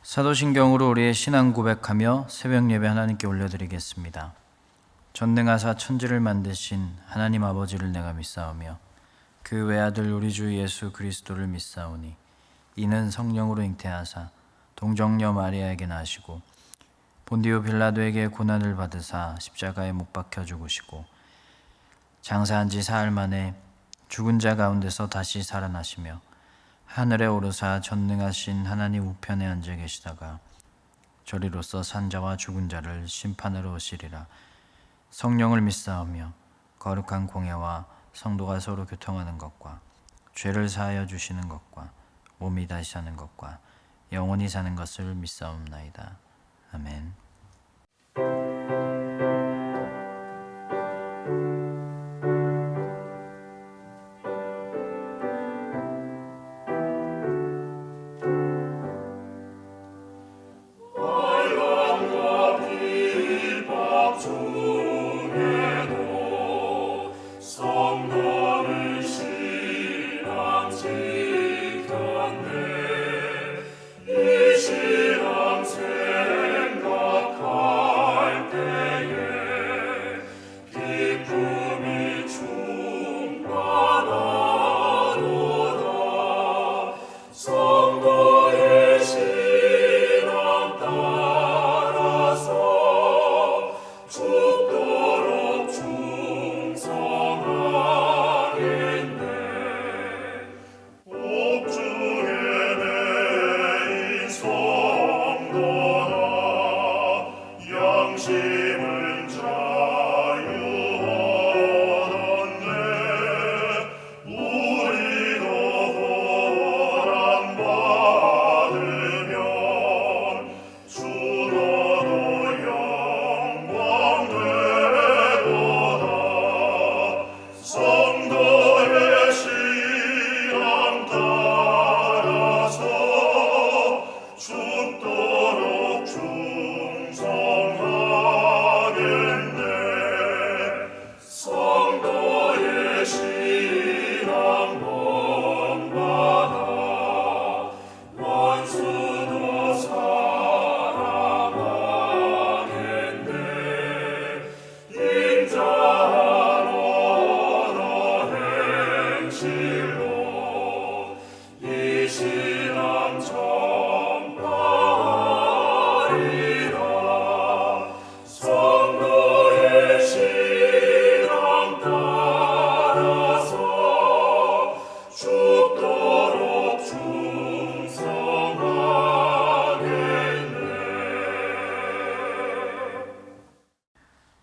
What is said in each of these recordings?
사도신경으로 우리의 신앙 고백하며 새벽 예배 하나님께 올려드리겠습니다. 전능하사 천지를 만드신 하나님 아버지를 내가 믿사오며 그 외아들 우리 주 예수 그리스도를 믿사오니 이는 성령으로 잉태하사 동정녀 마리아에게 나시고 본디오 빌라도에게 고난을 받으사 십자가에 못 박혀 죽으시고 장사한 지 사흘 만에 죽은 자 가운데서 다시 살아나시며 하늘에 오르사 전능하신 하나님 우편에 앉아 계시다가 저리로서 산자와 죽은 자를 심판하러 오시리라. 성령을 믿사오며 거룩한 공예와 성도가 서로 교통하는 것과 죄를 사하여 주시는 것과 몸이 다시 사는 것과 영원히 사는 것을 믿사옵나이다. 아멘.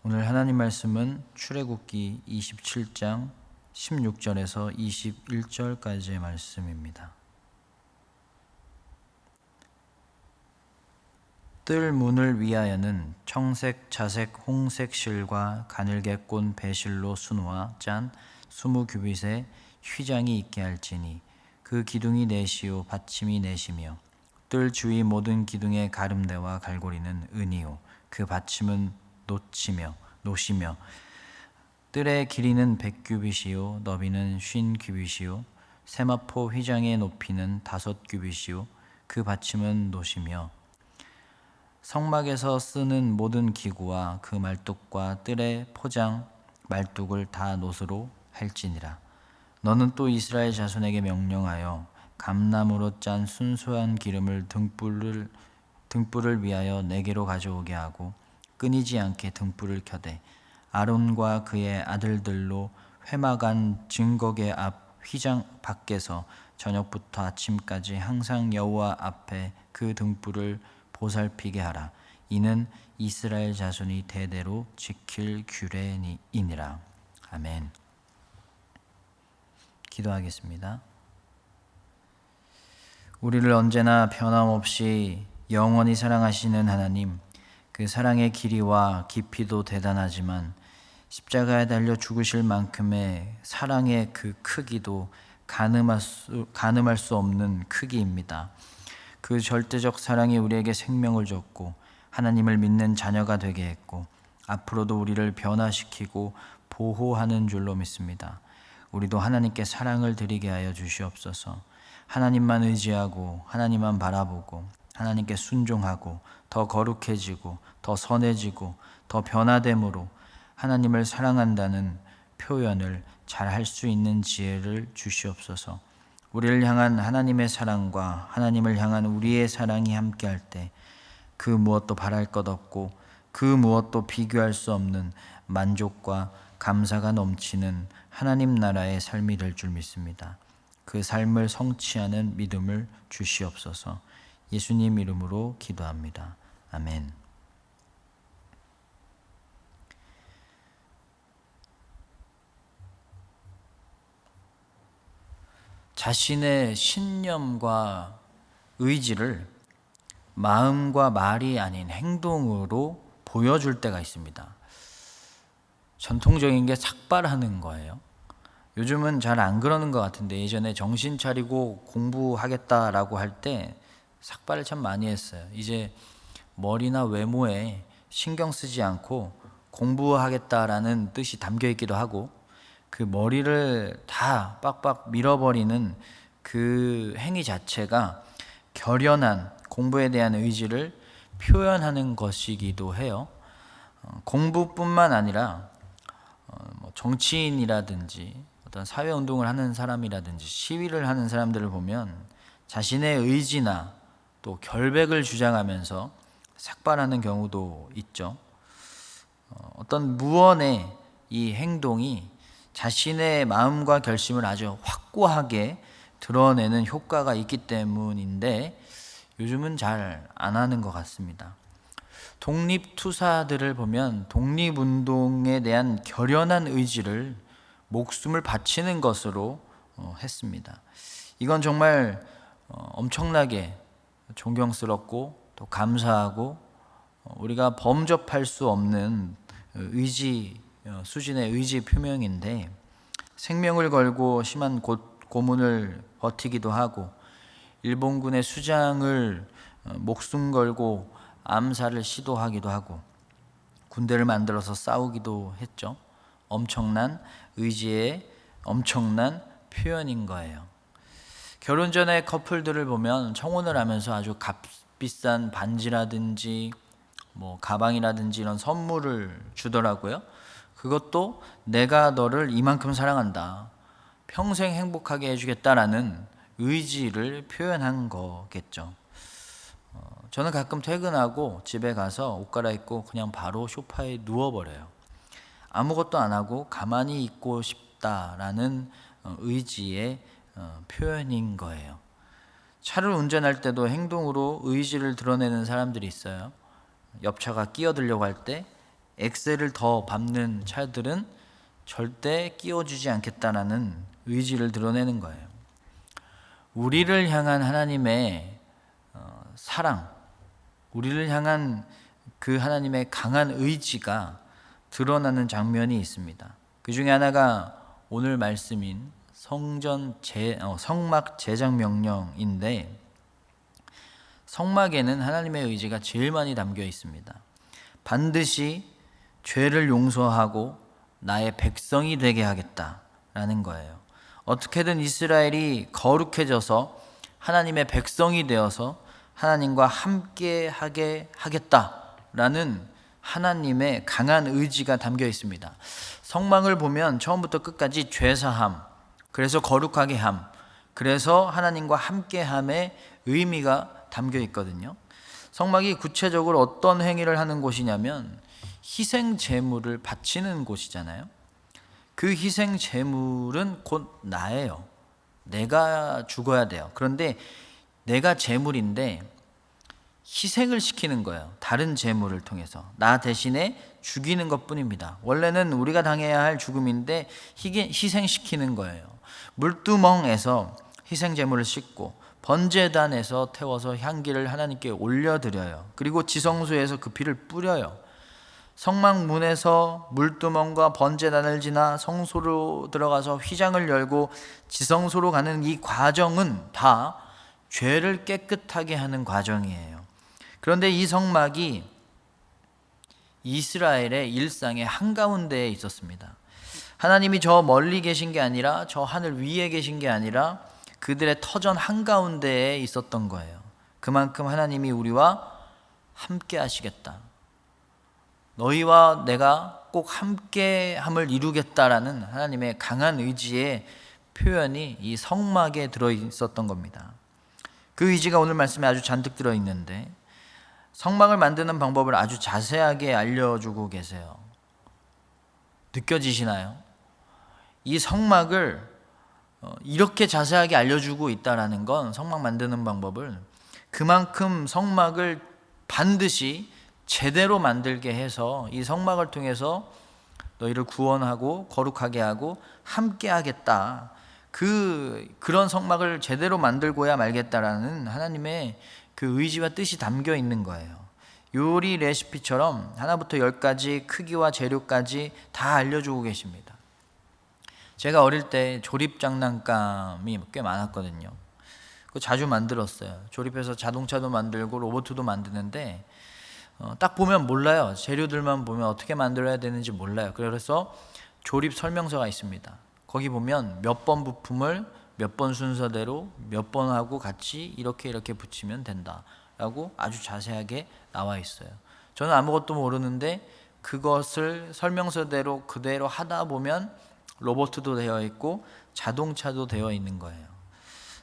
오늘 하나님 말씀은 출애굽기 27장 16절에서 21절까지의 말씀입니다. 뜰 문을 위하여는 청색, 자색, 홍색 실과 가늘게 꼰 배실로 수놓아 짠 20규빗의 휘장이 있게 할지니 그 기둥이 넷이요 받침이 넷이며 뜰 주위 모든 기둥의 가름대와 갈고리는 은이요 그 받침은 노시며 뜰의 길이는 100규빗이요 너비는 50규빗이요 세마포 휘장의 높이는 5규빗이요 그 받침은 노시며 성막에서 쓰는 모든 기구와 그 말뚝과 뜰의 포장 말뚝을 다 노스로 할지니라. 너는 또 이스라엘 자손에게 명령하여 감나무로 짠 순수한 기름을 등불을 위하여 내게로 가져오게 하고 끊이지 않게 등불을 켜되 아론과 그의 아들들로 회막안 증거계 앞 휘장 밖에서 저녁부터 아침까지 항상 여호와 앞에 그 등불을 보살피게 하라. 이는 이스라엘 자손이 대대로 지킬 규례이니라. 아멘. 기도하겠습니다. 우리를 언제나 변함없이 영원히 사랑하시는 하나님, 그 사랑의 길이와 깊이도 대단하지만 십자가에 달려 죽으실 만큼의 사랑의 그 크기도 가늠할 수 없는 크기입니다. 그 절대적 사랑이 우리에게 생명을 줬고 하나님을 믿는 자녀가 되게 했고 앞으로도 우리를 변화시키고 보호하는 줄로 믿습니다. 우리도 하나님께 사랑을 드리게 하여 주시옵소서. 하나님만 의지하고 하나님만 바라보고 하나님께 순종하고 더 거룩해지고 더 선해지고 더 변화됨으로 하나님을 사랑한다는 표현을 잘 할 수 있는 지혜를 주시옵소서. 우리를 향한 하나님의 사랑과 하나님을 향한 우리의 사랑이 함께할 때 그 무엇도 바랄 것 없고 그 무엇도 비교할 수 없는 만족과 감사가 넘치는 하나님 나라의 삶이 될 줄 믿습니다. 그 삶을 성취하는 믿음을 주시옵소서. 예수님 이름으로 기도합니다. 아멘. 자신의 신념과 의지를 마음과 말이 아닌 행동으로 보여줄 때가 있습니다. 전통적인 게 삭발하는 거예요. 요즘은 잘 안 그러는 것 같은데 예전에 정신 차리고 공부하겠다라고 할 때 삭발을 참 많이 했어요. 이제 머리나 외모에 신경 쓰지 않고 공부하겠다라는 뜻이 담겨 있기도 하고 그 머리를 다 빡빡 밀어버리는 그 행위 자체가 결연한 공부에 대한 의지를 표현하는 것이기도 해요. 공부뿐만 아니라 정치인이라든지 어떤 사회운동을 하는 사람이라든지 시위를 하는 사람들을 보면 자신의 의지나 또 결백을 주장하면서 삭발하는 경우도 있죠. 어떤 무언의 이 행동이 자신의 마음과 결심을 아주 확고하게 드러내는 효과가 있기 때문인데 요즘은 잘 안 하는 것 같습니다. 독립투사들을 보면 독립운동에 대한 결연한 의지를 목숨을 바치는 것으로 했습니다. 이건 정말 엄청나게 존경스럽고 또 감사하고 우리가 범접할 수 없는 의지 수준의 의지 표명인데 생명을 걸고 심한 고문을 버티기도 하고 일본군의 수장을 목숨 걸고 암살을 시도하기도 하고 군대를 만들어서 싸우기도 했죠. 엄청난 의지의 엄청난 표현인 거예요. 결혼 전에 커플들을 보면 청혼을 하면서 아주 값비싼 반지라든지 가방이라든지 이런 선물을 주더라고요. 그것도 내가 너를 이만큼 사랑한다, 평생 행복하게 해주겠다라는 의지를 표현한 거겠죠. 저는 가끔 퇴근하고 집에 가서 옷 갈아입고 그냥 바로 소파에 누워버려요. 아무것도 안 하고 가만히 있고 싶다라는 의지의 표현인 거예요. 차를 운전할 때도 행동으로 의지를 드러내는 사람들이 있어요. 옆차가 끼어들려고 할 때 엑셀을 더 밟는 차들은 절대 끼워주지 않겠다라는 의지를 드러내는 거예요. 우리를 향한 하나님의 사랑, 우리를 향한 그 하나님의 강한 의지가 드러나는 장면이 있습니다. 그 중에 하나가 오늘 말씀인 성막 제작 명령인데 성막에는 하나님의 의지가 제일 많이 담겨 있습니다. 반드시 죄를 용서하고 나의 백성이 되게 하겠다라는 거예요. 어떻게든 이스라엘이 거룩해져서 하나님의 백성이 되어서 하나님과 함께 하게 하겠다라는 하나님의 강한 의지가 담겨 있습니다. 성막을 보면 처음부터 끝까지 죄사함, 그래서 거룩하게 함, 그래서 하나님과 함께 함의 의미가 담겨 있거든요. 성막이 구체적으로 어떤 행위를 하는 곳이냐면 희생 제물을 바치는 곳이잖아요. 그 희생 제물은 곧 나예요. 내가 죽어야 돼요. 그런데 내가 제물인데 희생을 시키는 거예요. 다른 제물을 통해서 나 대신에 죽이는 것뿐입니다. 원래는 우리가 당해야 할 죽음인데 희생시키는 거예요. 물두멍에서 희생 제물을 싣고 번제단에서 태워서 향기를 하나님께 올려드려요. 그리고 지성소에서 그 피를 뿌려요. 성막 문에서 물두멍과 번제단을 지나 성소로 들어가서 휘장을 열고 지성소로 가는 이 과정은 다 죄를 깨끗하게 하는 과정이에요. 그런데 이 성막이 이스라엘의 일상의 한가운데에 있었습니다. 하나님이 저 멀리 계신 게 아니라 저 하늘 위에 계신 게 아니라 그들의 터전 한가운데에 있었던 거예요. 그만큼 하나님이 우리와 함께 하시겠다. 너희와 내가 꼭 함께함을 이루겠다라는 하나님의 강한 의지의 표현이 이 성막에 들어있었던 겁니다. 그 의지가 오늘 말씀에 아주 잔뜩 들어있는데 성막을 만드는 방법을 아주 자세하게 알려주고 계세요. 느껴지시나요? 이 성막을 이렇게 자세하게 알려주고 있다는 건, 성막 만드는 방법을, 그만큼 성막을 반드시 제대로 만들게 해서 이 성막을 통해서 너희를 구원하고 거룩하게 하고 함께 하겠다. 그런 성막을 제대로 만들고야 말겠다라는 하나님의 그 의지와 뜻이 담겨 있는 거예요. 요리 레시피처럼 하나부터 10까지 크기와 재료까지 다 알려주고 계십니다. 제가 어릴 때 조립 장난감이 꽤 많았거든요. 그거 자주 만들었어요. 조립해서 자동차도 만들고 로봇도 만드는데 딱 보면 몰라요. 재료들만 보면 어떻게 만들어야 되는지 몰라요. 그래서 조립 설명서가 있습니다. 거기 보면 몇 번 부품을 몇 번 순서대로 몇 번 하고 같이 이렇게 붙이면 된다 라고 아주 자세하게 나와 있어요. 저는 아무것도 모르는데 그것을 설명서대로 그대로 하다 보면 로봇도 되어 있고 자동차도 되어 있는 거예요.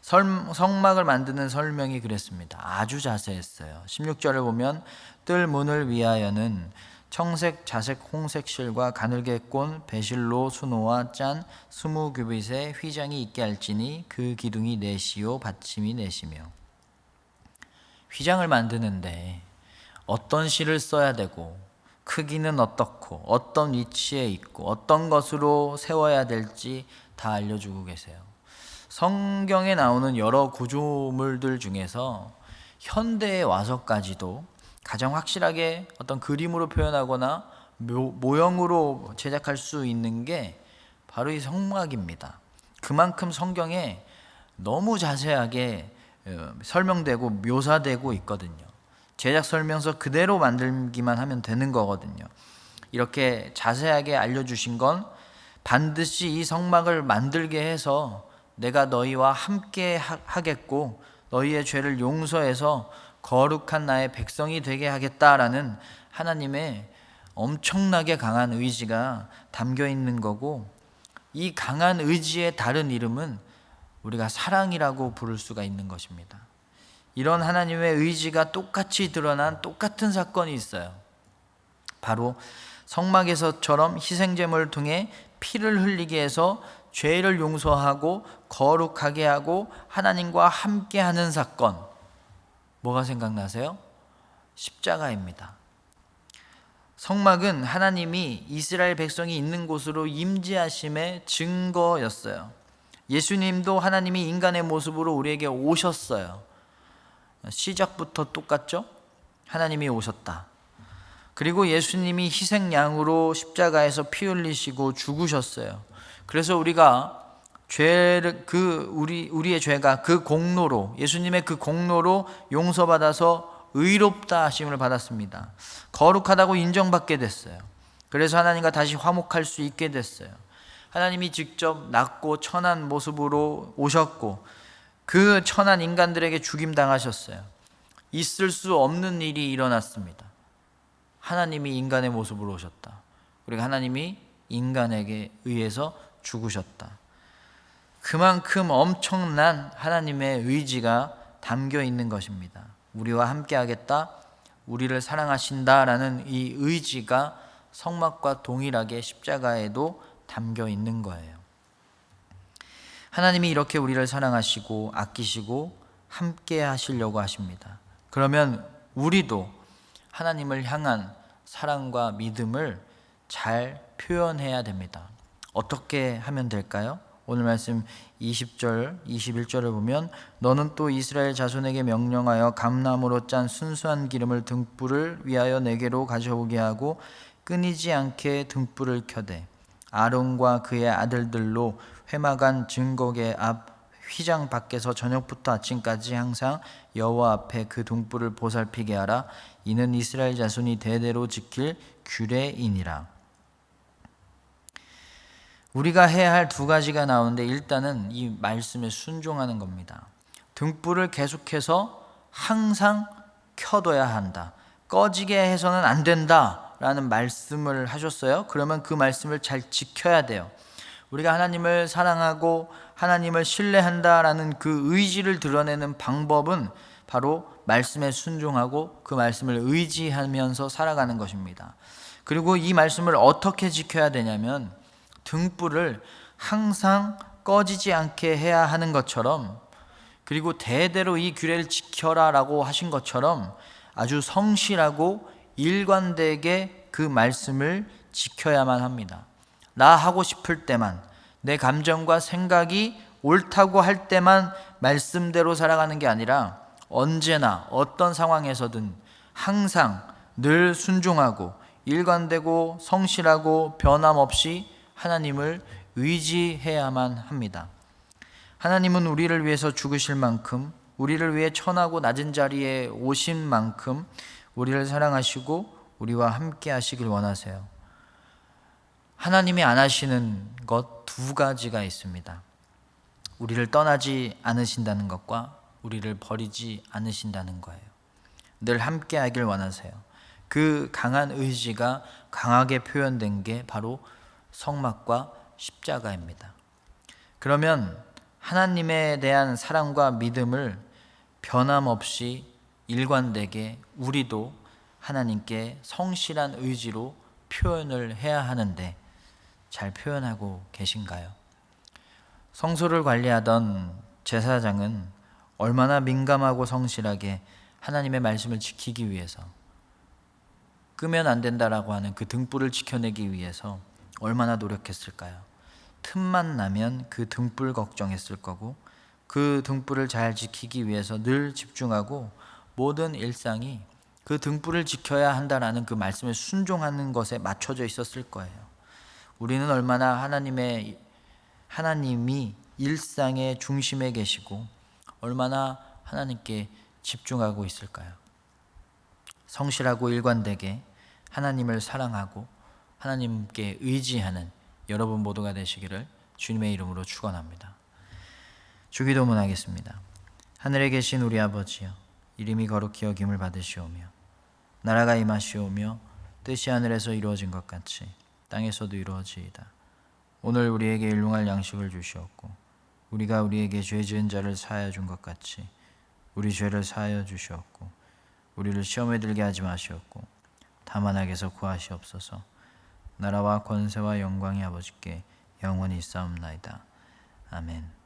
성막을 만드는 설명이 그랬습니다. 아주 자세했어요. 16절을 보면 뜰 문을 위하여는 청색, 자색, 홍색 실과 가늘게 꼰 배실로 수노와 짠 20규빗의 휘장이 있게 할지니 그 기둥이 넷이요 받침이 넷이며. 휘장을 만드는데 어떤 실을 써야 되고 크기는 어떻고 어떤 위치에 있고 어떤 것으로 세워야 될지 다 알려주고 계세요. 성경에 나오는 여러 구조물들 중에서 현대에 와서까지도 가장 확실하게 어떤 그림으로 표현하거나 모형으로 제작할 수 있는 게 바로 이 성막입니다. 그만큼 성경에 너무 자세하게 설명되고 묘사되고 있거든요. 제작 설명서 그대로 만들기만 하면 되는 거거든요. 이렇게 자세하게 알려주신 건 반드시 이 성막을 만들게 해서 내가 너희와 함께 하겠고 너희의 죄를 용서해서 거룩한 나의 백성이 되게 하겠다라는 하나님의 엄청나게 강한 의지가 담겨 있는 거고, 이 강한 의지의 다른 이름은 우리가 사랑이라고 부를 수가 있는 것입니다. 이런 하나님의 의지가 똑같이 드러난 똑같은 사건이 있어요. 바로 성막에서처럼 희생제물을 통해 피를 흘리게 해서 죄를 용서하고 거룩하게 하고 하나님과 함께하는 사건. 뭐가 생각나세요? 십자가입니다. 성막은 하나님이 이스라엘 백성이 있는 곳으로 임재하심의 증거였어요. 예수님도 하나님이 인간의 모습으로 우리에게 오셨어요. 시작부터 똑같죠? 하나님이 오셨다. 그리고 예수님이 희생양으로 십자가에서 피 흘리시고 죽으셨어요. 그래서 우리가 우리의 죄가 그 공로로, 예수님의 그 공로로 용서받아서 의롭다 하심을 받았습니다. 거룩하다고 인정받게 됐어요. 그래서 하나님과 다시 화목할 수 있게 됐어요. 하나님이 직접 낮고 천한 모습으로 오셨고 그 천한 인간들에게 죽임당하셨어요. 있을 수 없는 일이 일어났습니다. 하나님이 인간의 모습으로 오셨다. 그리고 하나님이 인간에게 의해서 죽으셨다. 그만큼 엄청난 하나님의 의지가 담겨 있는 것입니다. 우리와 함께 하겠다, 우리를 사랑하신다라는 이 의지가 성막과 동일하게 십자가에도 담겨 있는 거예요. 하나님이 이렇게 우리를 사랑하시고 아끼시고 함께 하시려고 하십니다. 그러면 우리도 하나님을 향한 사랑과 믿음을 잘 표현해야 됩니다. 어떻게 하면 될까요? 오늘 말씀 20절, 21절을 보면 너는 또 이스라엘 자손에게 명령하여 감나무로 짠 순수한 기름을 등불을 위하여 내게로 가져오게 하고 끊이지 않게 등불을 켜되 아론과 그의 아들들로 회막안 증거계 앞 휘장 밖에서 저녁부터 아침까지 항상 여호와 앞에 그 등불을 보살피게 하라. 이는 이스라엘 자손이 대대로 지킬 규례이니라. 우리가 해야 할 두 가지가 나오는데 일단은 이 말씀에 순종하는 겁니다. 등불을 계속해서 항상 켜둬야 한다. 꺼지게 해서는 안 된다라는 말씀을 하셨어요. 그러면 그 말씀을 잘 지켜야 돼요. 우리가 하나님을 사랑하고 하나님을 신뢰한다라는 그 의지를 드러내는 방법은 바로 말씀에 순종하고 그 말씀을 의지하면서 살아가는 것입니다. 그리고 이 말씀을 어떻게 지켜야 되냐면 등불을 항상 꺼지지 않게 해야 하는 것처럼, 그리고 대대로 이 규례를 지켜라라고 하신 것처럼 아주 성실하고 일관되게 그 말씀을 지켜야만 합니다. 나 하고 싶을 때만, 내 감정과 생각이 옳다고 할 때만 말씀대로 살아가는 게 아니라 언제나 어떤 상황에서든 항상 늘 순종하고 일관되고 성실하고 변함없이 하나님을 의지해야만 합니다. 하나님은 우리를 위해서 죽으실 만큼, 우리를 위해 천하고 낮은 자리에 오신 만큼 우리를 사랑하시고 우리와 함께 하시길 원하세요. 하나님이 안 하시는 것 두 가지가 있습니다. 우리를 떠나지 않으신다는 것과 우리를 버리지 않으신다는 거예요. 늘 함께 하길 원하세요. 그 강한 의지가 강하게 표현된 게 바로 성막과 십자가입니다. 그러면 하나님에 대한 사랑과 믿음을 변함없이 일관되게 우리도 하나님께 성실한 의지로 표현을 해야 하는데 잘 표현하고 계신가요? 성소를 관리하던 제사장은 얼마나 민감하고 성실하게 하나님의 말씀을 지키기 위해서, 끄면 안 된다라고 하는 그 등불을 지켜내기 위해서 얼마나 노력했을까요? 틈만 나면 그 등불 걱정했을 거고, 그 등불을 잘 지키기 위해서 늘 집중하고 모든 일상이 그 등불을 지켜야 한다라는 그 말씀에 순종하는 것에 맞춰져 있었을 거예요. 우리는 얼마나 하나님이 일상의 중심에 계시고 얼마나 하나님께 집중하고 있을까요? 성실하고 일관되게 하나님을 사랑하고 하나님께 의지하는 여러분 모두가 되시기를 주님의 이름으로 축원합니다. 주기도문 하겠습니다. 하늘에 계신 우리 아버지여, 이름이 거룩히 여김을 받으시오며 나라가 임하시오며 뜻이 하늘에서 이루어진 것 같이 땅에서도 이루어지이다. 오늘 우리에게 일용할 양식을 주시옵고 우리가 우리에게 죄 지은 자를 사하여 준 것 같이 우리 죄를 사하여 주시옵고 우리를 시험에 들게 하지 마시옵고 다만 악에서 구하시옵소서. 나라와 권세와 영광이 아버지께 영원히 있사옵나이다. 아멘.